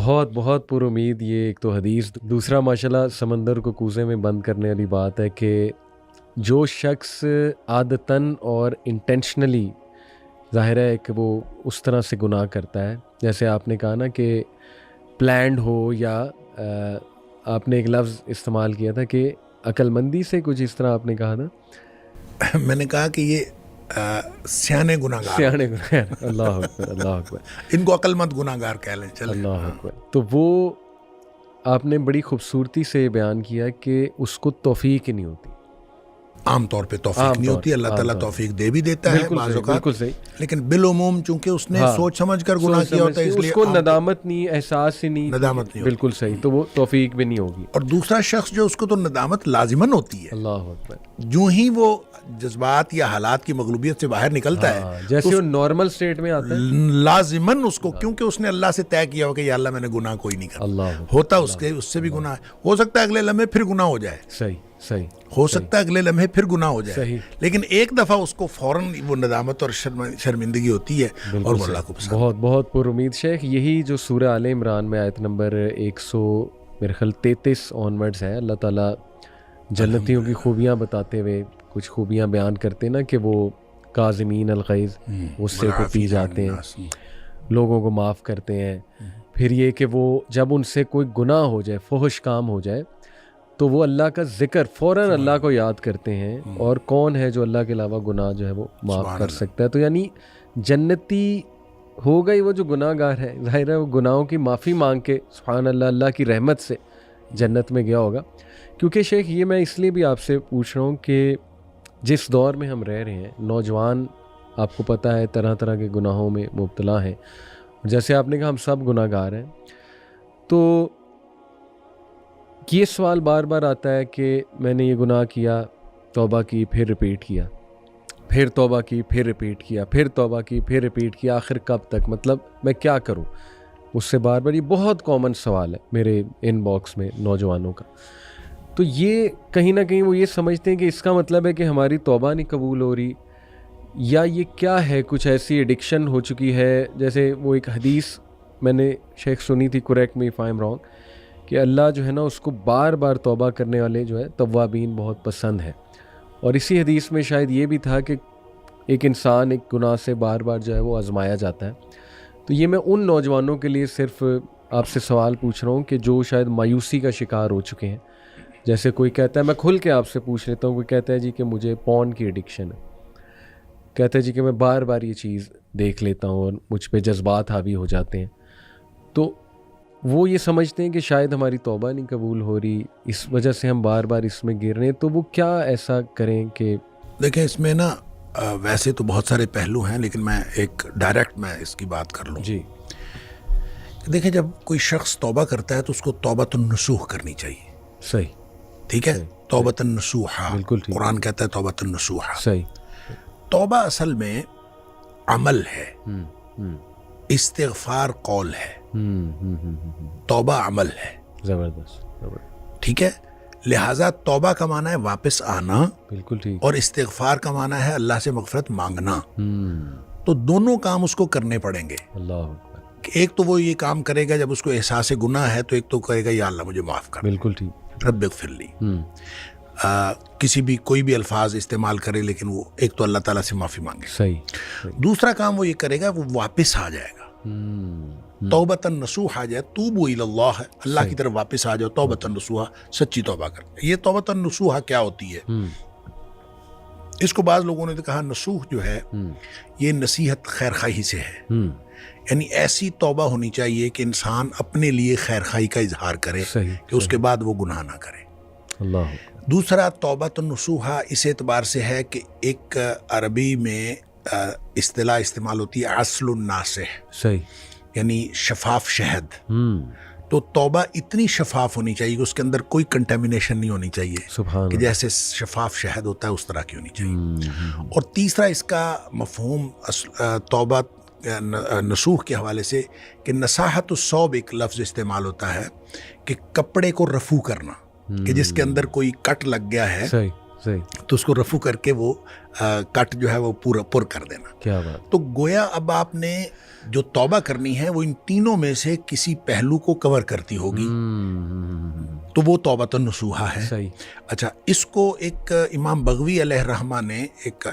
بہت بہت پر امید یہ ایک تو حدیث، دوسرا ماشاءاللہ سمندر کو کوزے میں بند کرنے والی بات ہے کہ جو شخص عادتاً اور انٹینشنلی ظاہر ہے کہ وہ اس طرح سے گناہ کرتا ہے، جیسے آپ نے کہا نا کہ پلانڈ ہو، یا آپ نے ایک لفظ استعمال کیا تھا کہ عقل مندی سے، کچھ اس طرح آپ نے کہا نا، میں نے کہا کہ یہ سیانے گناہ گار، سیانے گناہ، اللہ اکبر اللہ اکبر، ان کو عقل مند گناہ گار کہہ لیں، چلیں۔ اللہ اکبر۔ تو وہ آپ نے بڑی خوبصورتی سے بیان کیا کہ اس کو توفیق ہی نہیں ہوتی، عام طور پہ توفیق نہیں ہوتی، اللہ تعالیٰ توفیق دے بھی دیتا ہے بعض اوقات، بالکل صحیح، لیکن بالعموم چونکہ اس نے سوچ سمجھ کر گناہ کیا ہوتا ہے، اس لیے اس کو ندامت نہیں، احساس ہی نہیں، ندامت نہیں، بالکل صحیح، تو وہ توفیق بھی نہیں ہوگی۔ اور دوسرا شخص جو اس کو تو ندامت لازماً ہوتی ہے، اللہ اکبر، جو ہی وہ جذبات یا حالات کی مغلوبیت سے باہر نکلتا ہے، جیسے وہ نارمل سٹیٹ میں آتا ہے، لازماً اس کو، کیونکہ اس نے اللہ سے طے کیا ہو کہ یا اللہ میں نے گناہ کوئی نہیں کرنا، اللہ ہوتا اس سے بھی گناہ ہو سکتا ہے اگلے لمحے پھر گناہ ہو جائے، صحیح صحیح، ہو سکتا ہے اگلے لمحے پھر گناہ ہو جائے، صحیح، لیکن ایک دفعہ اس کو فوراً وہ ندامت اور شرمندگی ہوتی ہے، اور وہ اللہ کو پسند۔ بہت بہت پر امید شیخ، یہی جو سورہ آل عمران میں آیت نمبر 133 آنورڈز ہے، اللہ تعالیٰ جنتیوں کی خوبیاں بتاتے ہوئے کچھ خوبیاں بیان کرتے نا کہ وہ کاظمین الغیظ، غصے کو پی جاتے ہیں، لوگوں کو معاف کرتے ہیں، پھر یہ کہ وہ جب ان سے کوئی گناہ ہو جائے، فحش کام ہو جائے، تو وہ اللہ کا ذکر فوراً اللہ کو یاد کرتے ہیں، اور کون ہے جو اللہ کے علاوہ گناہ جو ہے وہ معاف کر سکتا ہے۔ تو یعنی جنتی ہو گئی وہ جو گناہ گار ہے، ظاہر ہے وہ گناہوں کی معافی مانگ کے سبحان اللہ، اللہ کی رحمت سے جنت میں گیا ہوگا۔ کیونکہ شیخ یہ میں اس لیے بھی آپ سے پوچھ رہا ہوں کہ جس دور میں ہم رہ رہے ہیں، نوجوان آپ کو پتہ ہے طرح طرح کے گناہوں میں مبتلا ہیں، جیسے آپ نے کہا ہم سب گناہ گار ہیں، تو یہ سوال بار بار آتا ہے کہ میں نے یہ گناہ کیا، توبہ کی، پھر ریپیٹ کیا، پھر توبہ کی، پھر ریپیٹ کیا، پھر توبہ کی، پھر ریپیٹ کیا، آخر کب تک؟ مطلب میں کیا کروں؟ اس سے بار بار، یہ بہت کامن سوال ہے میرے ان باکس میں نوجوانوں کا۔ تو یہ کہیں نہ کہیں وہ یہ سمجھتے ہیں کہ اس کا مطلب ہے کہ ہماری توبہ نہیں قبول ہو رہی، یا یہ کیا ہے، کچھ ایسی ایڈکشن ہو چکی ہے۔ جیسے وہ ایک حدیث میں نے شیخ سنی تھی، correct me if I am wrong, کہ اللہ جو ہے نا اس کو بار بار توبہ کرنے والے جو ہے توابین بہت پسند ہے، اور اسی حدیث میں شاید یہ بھی تھا کہ ایک انسان ایک گناہ سے بار بار جو ہے وہ آزمایا جاتا ہے۔ تو یہ میں ان نوجوانوں کے لیے صرف آپ سے سوال پوچھ رہا ہوں کہ جو شاید مایوسی کا شکار ہو چکے ہیں، جیسے کوئی کہتا ہے، میں کھل کے آپ سے پوچھ لیتا ہوں، کوئی کہتا ہے جی کہ مجھے پون کی ایڈکشن ہے، کہتا ہے جی کہ میں بار بار یہ چیز دیکھ لیتا ہوں اور مجھ پہ جذبات حاوی ہو جاتے ہیں، تو وہ یہ سمجھتے ہیں کہ شاید ہماری توبہ نہیں قبول ہو رہی، اس وجہ سے ہم بار بار اس میں گر رہے ہیں، تو وہ کیا ایسا کریں کہ؟ دیکھیں اس میں نا ویسے تو بہت سارے پہلو ہیں، لیکن میں ایک ڈائریکٹ میں اس کی بات کر لوں۔ جی، دیکھیں جب کوئی شخص توبہ کرتا ہے تو اس کو توبۃ النصوح کرنی چاہیے، صحیح، ٹھیک ہے، توبۃ النصوح، بالکل ٹھیک، قرآن کہتا ہے توبۃ النصوح۔ صحیح، توبہ اصل میں عمل ہے، استغفار قول ہے، توبہ عمل ہے، زبردست، ٹھیک ہے۔ لہٰذا توبہ کا معنی ہے واپس آنا، بالکل ٹھیک، اور استغفار کا معنی ہے اللہ سے مغفرت مانگنا، تو دونوں کام اس کو کرنے پڑیں گے۔ اللہ اکبر، ایک تو وہ یہ کام کرے گا جب اس کو احساس گناہ ہے، تو ایک تو کہے گا یا اللہ مجھے معاف کر، بالکل ٹھیک، رب اغفر لی، کسی بھی کوئی بھی الفاظ استعمال کرے، لیکن وہ ایک تو اللہ تعالیٰ سے معافی مانگے۔ صحیح، دوسرا کام وہ یہ کرے گا، وہ واپس آ جائے گا، توبۃ النصوح آ جائے، توبوا الی اللہ ہے، اللہ کی طرف واپس آ جاؤ، توبۃ النصوح، سچی توبہ کرتے۔ یہ توبۃ النصوح کیا ہوتی ہے؟ اس کو بعض لوگوں نے تو کہا نصوح جو ہے یہ نصیحت خیر خواہی سے ہے، یعنی ایسی توبہ ہونی چاہیے کہ انسان اپنے لیے خیر خواہی کا اظہار کرے کہ اس کے بعد وہ گناہ نہ کرے۔ اللہ، دوسرا توبۃ النصوح اس اعتبار سے ہے کہ ایک عربی میں اصطلاح استعمال ہوتی ہے عسل الناصح، صحیح، یعنی شفاف شہد، تو توبہ اتنی شفاف ہونی چاہیے کہ اس کے اندر کوئی کنٹامینیشن نہیں ہونی چاہیے، سبحان کہ جیسے شفاف شہد ہوتا ہے اس طرح کی ہونی چاہیے۔ اور تیسرا اس کا مفہوم توبہ نصوح کے حوالے سے کہ نصاحت الصوب ایک لفظ استعمال ہوتا ہے کہ کپڑے کو رفو کرنا، کہ جس کے اندر کوئی کٹ لگ گیا ہے، صحیح تو اس کو رفو کر کے وہ کٹ جو ہے وہ پورا پر کر دینا. کیا بات. تو گویا اب آپ نے جو توبہ کرنی ہے وہ ان تینوں میں سے کسی پہلو کو کور کرتی ہوگی, تو وہ توبۃ النصوحہ ہے. صحیح. اچھا, اس کو ایک امام بغوی علیہ الرحمہ نے ایک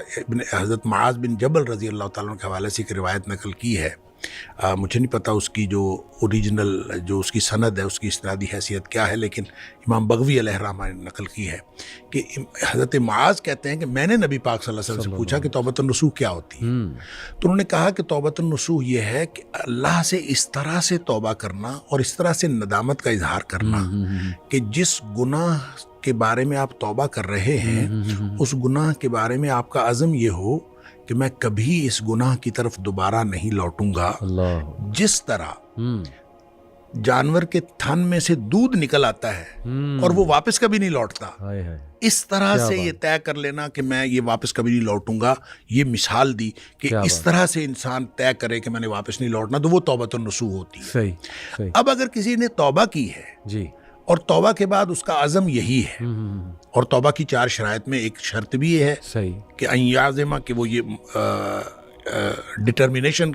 حضرت معاذ بن جبل رضی اللہ تعالیٰ عنہ کے حوالے سے ایک روایت نقل کی ہے. مجھے نہیں پتا اس کی جو اوریجنل جو اس کی سند ہے اس کی اسنادی حیثیت کیا ہے, لیکن امام بغوی علیہ الرحمہ نے نقل کی ہے کہ حضرت معاذ کہتے ہیں کہ میں نے نبی پاک صلی اللہ علیہ وسلم سے پوچھا کہ توبۃ النصوح کیا ہوتی ہے. تو انہوں نے کہا کہ توبۃ النصوح یہ ہے کہ اللہ سے اس طرح سے توبہ کرنا اور اس طرح سے ندامت کا اظہار کرنا کہ جس گناہ کے بارے میں آپ توبہ کر رہے ہیں اس گناہ کے بارے میں آپ کا عزم یہ ہو کہ میں کبھی اس گناہ کی طرف دوبارہ نہیں لوٹوں گا. جس طرح جانور کے تھن میں سے دودھ نکل آتا ہے اور وہ واپس کبھی نہیں لوٹتا, اس طرح سے یہ طے کر لینا کہ میں یہ واپس کبھی نہیں لوٹوں گا. یہ مثال دی کہ اس طرح سے انسان طے کرے کہ میں نے واپس نہیں لوٹنا, تو وہ توبۃ النصوح ہوتی ہے. صحیح. اب اگر کسی نے توبہ کی ہے جی اور توبہ کے بعد اس کا عزم یہی ہے, اور توبہ کی 4 شرائط میں ایک شرط بھی یہ ہے صحیح کہ ان یعزم, کہ وہ یہ ڈٹرمینیشن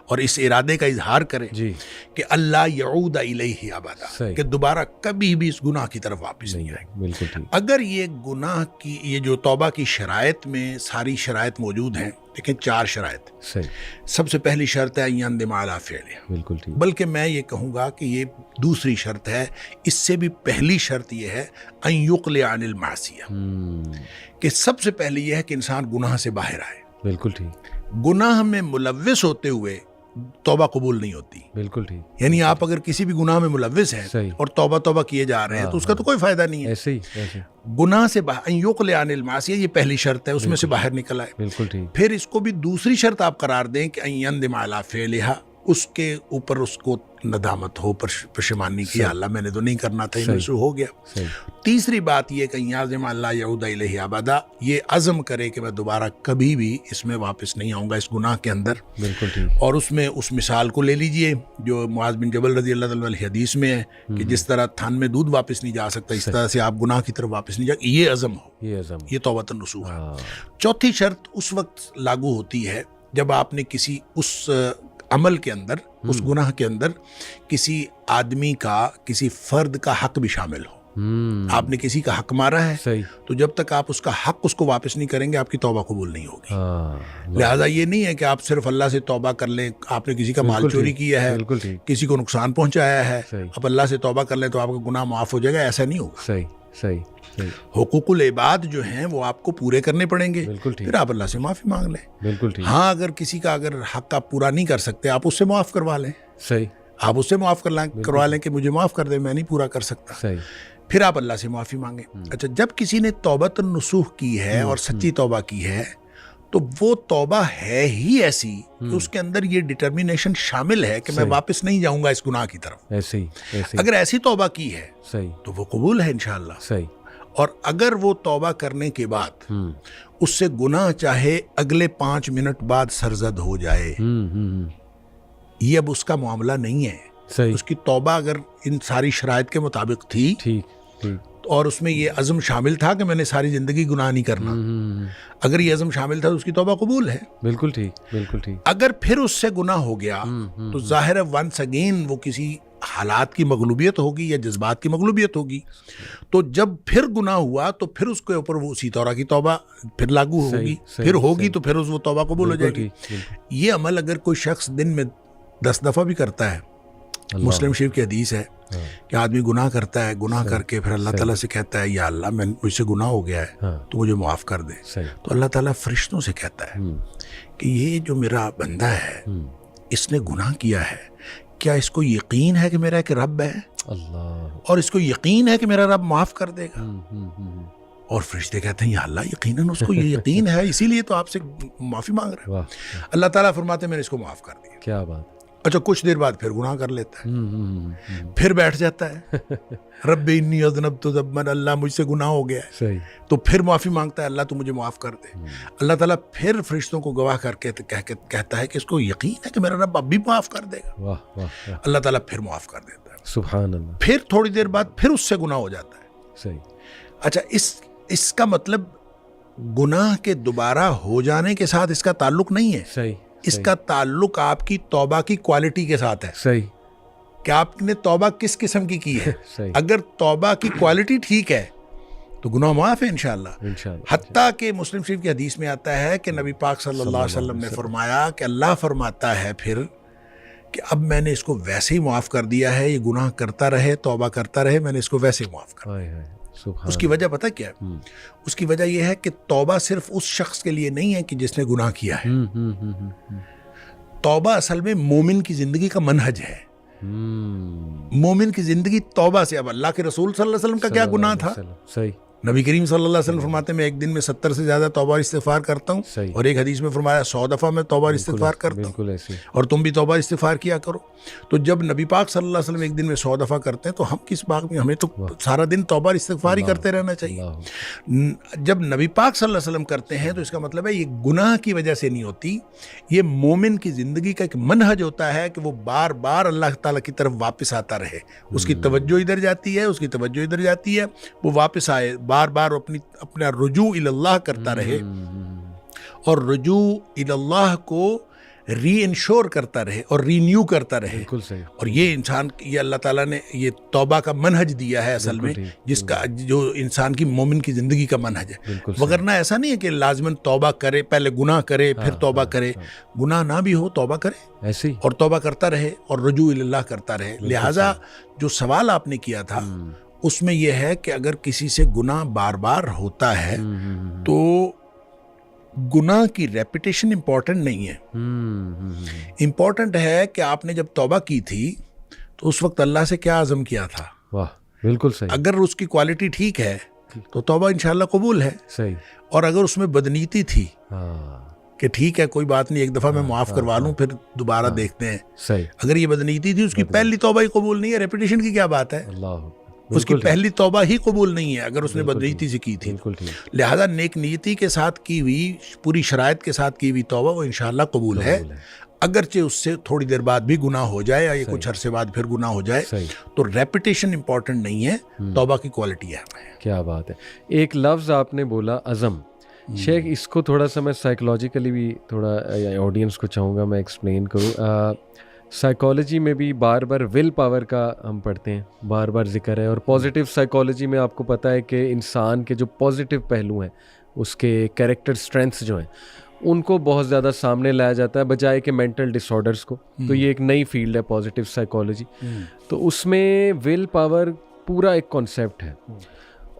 اور اس ارادے کا اظہار کرے جی کہ اللہ یعود الیہ ابدا, کہ دوبارہ کبھی بھی اس گناہ کی طرف واپس نہیں آئے. بالکل ٹھیک. اگر یہ گناہ کی یہ جو توبہ کی شرائط میں ساری شرائط موجود ہیں, لیکن 4 شرائط. صحیح. سب سے پہلی شرط ہے ان یندم علی فعلہ, بالکل ٹھیک. بلکہ میں یہ کہوں گا کہ یہ دوسری شرط ہے, اس سے بھی پہلی شرط یہ ہے ان یقلع عن المعصیہ, کہ سب سے پہلی یہ ہے کہ انسان گناہ سے باہر آئے. بالکل ٹھیک. گناہ میں ملوث ہوتے ہوئے توبہ قبول نہیں ہوتی. بالکل ٹھیک. یعنی آپ اگر کسی بھی گناہ میں ملوث ہیں اور توبہ کیے جا رہے ہیں تو اس کا تو کوئی فائدہ نہیں ہے. ایسے ہی گناہ سے ان یقلع عن المعصیہ, یہ پہلی شرط ہے, اس میں سے باہر نکل آئے. بالکل ٹھیک. پھر اس کو بھی دوسری شرط آپ قرار دیں کہ ان یندم علی فعلہ, اس کے اوپر اس کو ندامت ہو, پشیمانی کی, اللہ میں نے تو نہیں کرنا تھا, یہ سے ہو گیا. تیسری بات یہ کہ یعزم اللہ یعود الیہ ابدا, یہ عزم کرے کہ میں دوبارہ کبھی بھی اس میں واپس نہیں آؤں گا, اس گناہ کے اندر. بالکل ٹھیک. اور اس میں اس مثال کو لے لیجئے جو معاذ بن جبل رضی اللہ تعالیٰ عنہ حدیث میں ہے کہ جس طرح تھن میں دودھ واپس نہیں جا سکتا, اس طرح سے آپ گناہ کی طرف واپس نہیں جا, یہ عزم ہو, یہ توبۃ النصوح ہے. چوتھی شرط اس وقت لاگو ہوتی ہے جب آپ نے کسی اس عمل کے اندر, اس گناہ کے اندر کسی آدمی کا, کسی فرد کا حق بھی شامل ہو. آپ نے کسی کا حق مارا ہے, تو جب تک آپ اس کا حق اس کو واپس نہیں کریں گے آپ کی توبہ قبول نہیں ہوگی. لہذا یہ نہیں ہے کہ آپ صرف اللہ سے توبہ کر لیں, آپ نے کسی کا مال چوری کیا ہے, کسی کو نقصان پہنچایا ہے, اب اللہ سے توبہ کر لیں تو آپ کا گناہ معاف ہو جائے گا, ایسا نہیں ہوگا. صحیح. حقوق العباد جو ہیں وہ آپ کو پورے کرنے پڑیں گے, پھر آپ اللہ سے معافی مانگ لیں. بالکل ٹھیک. ہاں, اگر کسی کا اگر حق آپ پورا نہیں کر سکتے آپ اس سے معاف کروا لیں. صحیح. آپ اس سے معاف کروا لیں کہ مجھے معاف کر دیں, میں نہیں پورا کر سکتا. صحیح. پھر آپ اللہ سے معافی مانگیں. اچھا, جب کسی نے توبۃ النصوح کی ہے اور سچی توبہ کی ہے تو وہ توبہ ہے ہی ایسی کہ اس کے اندر یہ ڈٹرمینیشن شامل ہے کہ میں واپس نہیں جاؤں گا اس گناہ کی طرف. ایسے ہی. اگر ایسی توبہ کی ہے صحیح تو وہ قبول ہے انشاءاللہ. صحیح. اور اگر وہ توبہ کرنے کے بعد اس سے گناہ چاہے اگلے 5 منٹ بعد سرزد ہو جائے, یہ اب اس کا معاملہ نہیں ہے. اس کی توبہ اگر ان ساری شرائط کے مطابق تھی اور اس میں یہ عزم شامل تھا کہ میں نے ساری زندگی گناہ نہیں کرنا, اگر یہ عزم شامل تھا تو اس کی توبہ قبول ہے. بالکل ٹھیک. بالکل ٹھیک. اگر پھر اس سے گناہ ہو گیا تو ظاہر ہے ونس اگین وہ کسی حالات کی مغلوبیت ہوگی یا جذبات کی مغلوبیت ہوگی, تو جب پھر گناہ ہوا تو پھر اس کے اوپر وہ اسی طرح کی توبہ پھر لاگو ہوگی, پھر ہوگی تو پھر اس وہ توبہ قبول ہو جائے گی. یہ عمل اگر کوئی شخص دن میں 10 دفعہ بھی کرتا ہے, مسلم شریف کی حدیث ہے کہ آدمی گناہ کرتا ہے, گناہ کر کے پھر اللہ تعالیٰ سے کہتا ہے یا اللہ مجھ سے گناہ ہو گیا ہے تو مجھے معاف کر دے, تو اللہ تعالیٰ فرشتوں سے کہتا ہے کہ یہ جو میرا بندہ ہے اس نے گناہ کیا ہے, کیا اس کو یقین ہے کہ میرا ایک رب ہے اور اس کو یقین ہے کہ میرا رب معاف کر دے گا؟ اور فرشتے کہتے ہیں یا اللہ یقیناً اس کو یہ یقین ہے, اسی لیے تو آپ سے معافی مانگ رہا ہے. اللہ تعالیٰ فرماتے ہیں میں نے اس کو معاف کر دیا. کیا بات. اچھا, کچھ دیر بعد پھر گناہ کر لیتا ہے, پھر بیٹھ جاتا ہے, رب انی اذنبت ذنبا, اللہ مجھ سے گناہ ہو گیا ہے, تو پھر معافی مانگتا ہے اللہ تو مجھے معاف کر دے. اللہ تعالیٰ پھر فرشتوں کو گواہ کر کے کہتا ہے کہ اس کو یقین ہے کہ میرا رب اب بھی معاف کر دے گا. اللہ تعالیٰ پھر معاف کر دیتا ہے. سبحان اللہ. پھر تھوڑی دیر بعد پھر اس سے گناہ ہو جاتا ہے. صحیح. اچھا, اس کا مطلب گناہ کے دوبارہ ہو جانے کے ساتھ اس کا تعلق نہیں ہے. صحیح. اس کا تعلق آپ کی توبہ کی کوالٹی کے ساتھ ہے. صحیح. کہ آپ نے توبہ کس قسم کی ہے. صحیح. اگر توبہ کی کوالٹی ٹھیک ہے تو گناہ معاف ہے انشاءاللہ. حتیٰ کہ مسلم شریف کی حدیث میں آتا ہے کہ نبی پاک صلی اللہ علیہ وسلم نے فرمایا کہ اللہ فرماتا ہے پھر کہ اب میں نے اس کو ویسے ہی معاف کر دیا ہے, یہ گناہ کرتا رہے, توبہ کرتا رہے, میں نے اس کو ویسے ہی معاف کر دیا. اس کی وجہ پتہ کیا ہے؟ اس کی وجہ یہ ہے کہ توبہ صرف اس شخص کے لیے نہیں ہے کہ جس نے گناہ کیا ہے. توبہ اصل میں مومن کی زندگی کا منہج ہے. مومن کی زندگی توبہ سے. اب اللہ کے رسول صلی اللہ علیہ وسلم کا کیا گناہ تھا؟ صحیح. نبی کریم صلی اللہ علیہ وسلم فرماتے ہیں میں ایک دن میں 70 سے زیادہ توبہ اور استغفار کرتا ہوں. اور ایک حدیث میں فرمایا 100 دفعہ میں توبہ اور استغفار کرتا ہوں, اور تم بھی توبہ استغفار کیا کرو. تو جب نبی پاک صلی اللہ علیہ وسلم ایک دن میں 100 دفعہ کرتے ہیں تو ہم کس بات میں, ہمیں تو سارا دن توبہ اور استغفار ہی کرتے رہنا چاہیے. جب نبی پاک صلی اللہ علیہ وسلم کرتے ہیں تو اس کا مطلب ہے یہ گناہ کی وجہ سے نہیں ہوتی, یہ مومن کی زندگی کا ایک منہج ہوتا ہے کہ وہ بار بار اللہ تعالیٰ کی طرف واپس آتا رہے. اس کی توجہ ادھر جاتی ہے, اس کی توجہ ادھر جاتی ہے, وہ واپس آئے, بار بار اپنا رجوع اللہ کرتا رہے, اور رجوع اللہ کو ری انشور کرتا رہے اور رینیو کرتا رہے. بالکل صحیح. اور یہ انسان, یہ اللہ تعالیٰ نے یہ توبہ کا منہج دیا ہے اصل میں, جس کا جو انسان کی مومن کی زندگی کا منہج ہے. وگرنہ ایسا نہیں ہے کہ لازماً توبہ کرے, پہلے گناہ کرے پھر توبہ کرے. گناہ نہ بھی ہو توبہ کرے ایسے اور توبہ کرتا رہے اور رجوع اللہ کرتا رہے. لہٰذا جو سوال آپ نے کیا تھا اس میں یہ ہے کہ اگر کسی سے گناہ بار بار ہوتا ہے تو گناہ کی ریپیٹیشن امپورٹنٹ نہیں ہے. امپورٹنٹ ہے کہ آپ نے جب توبہ کی تھی تو اس وقت اللہ سے کیا عزم کیا تھا. واہ, بالکل صحیح. اگر اس کی کوالٹی ٹھیک ہے تو توبہ انشاءاللہ قبول ہے. صحیح. اور اگر اس میں بدنیتی تھی کہ ٹھیک ہے کوئی بات نہیں, ایک دفعہ میں معاف کروا لوں پھر دوبارہ دیکھتے ہیں, صحیح, اگر یہ بدنیتی تھی, اس کی پہلی توبہ ہی قبول نہیں ہے. ریپیٹیشن کی کیا بات ہے؟ اس کی پہلی توبہ ہی قبول نہیں ہے اگر اس نے بدنیتی سے کی تھی. لہذا نیک نیتی کے ساتھ کی ہوئی, پوری شرائط کے ساتھ کی ہوئی توبہ وہ انشاءاللہ قبول ہے. اگرچہ اس سے تھوڑی دیر بعد بھی گناہ ہو جائے یا کچھ عرصے بعد پھر گناہ ہو جائے, تو ریپیٹیشن امپورٹنٹ نہیں ہے, توبہ کی کوالٹی ہے. کیا بات ہے. ایک لفظ آپ نے بولا عزم. شیخ اس کو تھوڑا سا میں سائیکولوجیکلی بھی تھوڑا آڈینس کو چاہوں گا میں ایکسپلین کروں. سائیکالوجی میں بھی بار بار ول پاور کا ہم پڑھتے ہیں, بار بار ذکر ہے, اور پازیٹیو سائیکالوجی میں آپ کو پتہ ہے کہ انسان کے جو پازیٹیو پہلو ہیں, اس کے کیریکٹر اسٹرینتھس جو ہیں, ان کو بہت زیادہ سامنے لایا جاتا ہے بجائے کہ مینٹل ڈس آرڈرس کو. تو یہ ایک نئی فیلڈ ہے پازیٹیو سائیکالوجی. تو اس میں ول پاور پورا ایک کانسیپٹ ہے.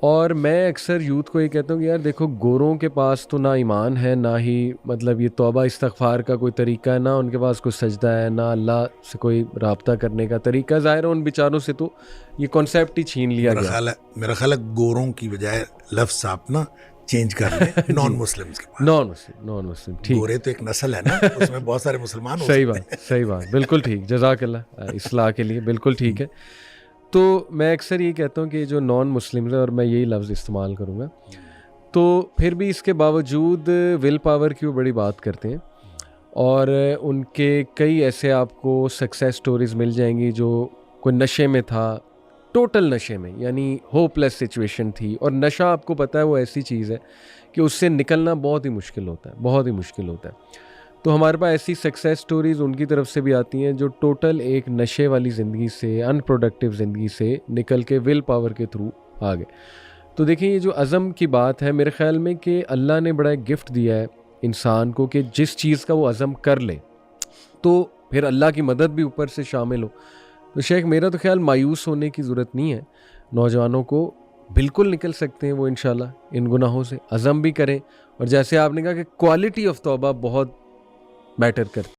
اور میں اکثر یوتھ کو یہ کہتا ہوں کہ یار دیکھو, گوروں کے پاس تو نہ ایمان ہے, نہ ہی مطلب یہ توبہ استغفار کا کوئی طریقہ ہے, نہ ان کے پاس کوئی سجدہ ہے, نہ اللہ سے کوئی رابطہ کرنے کا طریقہ. ظاہر ہے ان بیچاروں سے تو یہ کانسیپٹ ہی چھین لیا گیا. میرا خیال ہے گوروں کی بجائے لفظ آپ نا چینج کر لیں, نان مسلمز کے پاس. نان مسلم, ٹھیک. گورے تو ایک نسل ہے نا, اس میں بہت سارے مسلمان. صحیح بات, بالکل ٹھیک, جزاک اللہ اصلاح کے لیے, بالکل ٹھیک ہے. تو میں اکثر یہ کہتا ہوں کہ جو نان مسلمز ہیں, اور میں یہی لفظ استعمال کروں گا, تو پھر بھی اس کے باوجود ول پاور کی وہ بڑی بات کرتے ہیں, اور ان کے کئی ایسے آپ کو سکسیس سٹوریز مل جائیں گی جو کوئی نشے میں تھا, ٹوٹل نشے میں, یعنی ہوپ لیس سچویشن تھی. اور نشہ آپ کو پتہ ہے وہ ایسی چیز ہے کہ اس سے نکلنا بہت ہی مشکل ہوتا ہے, بہت ہی مشکل ہوتا ہے. تو ہمارے پاس ایسی سکسیس سٹوریز ان کی طرف سے بھی آتی ہیں جو ٹوٹل ایک نشے والی زندگی سے, ان پروڈکٹیو زندگی سے نکل کے ول پاور کے تھرو آ گئے. تو دیکھیں یہ جو عزم کی بات ہے, میرے خیال میں کہ اللہ نے بڑا ایک گفٹ دیا ہے انسان کو کہ جس چیز کا وہ عزم کر لے تو پھر اللہ کی مدد بھی اوپر سے شامل ہو. تو شیخ میرا تو خیال مایوس ہونے کی ضرورت نہیں ہے, نوجوانوں کو بالکل نکل سکتے ہیں وہ انشاءاللہ ان گناہوں سے, عزم بھی کریں. اور جیسے آپ نے کہا کہ کوالٹی آف توبہ بہت میٹر کرتی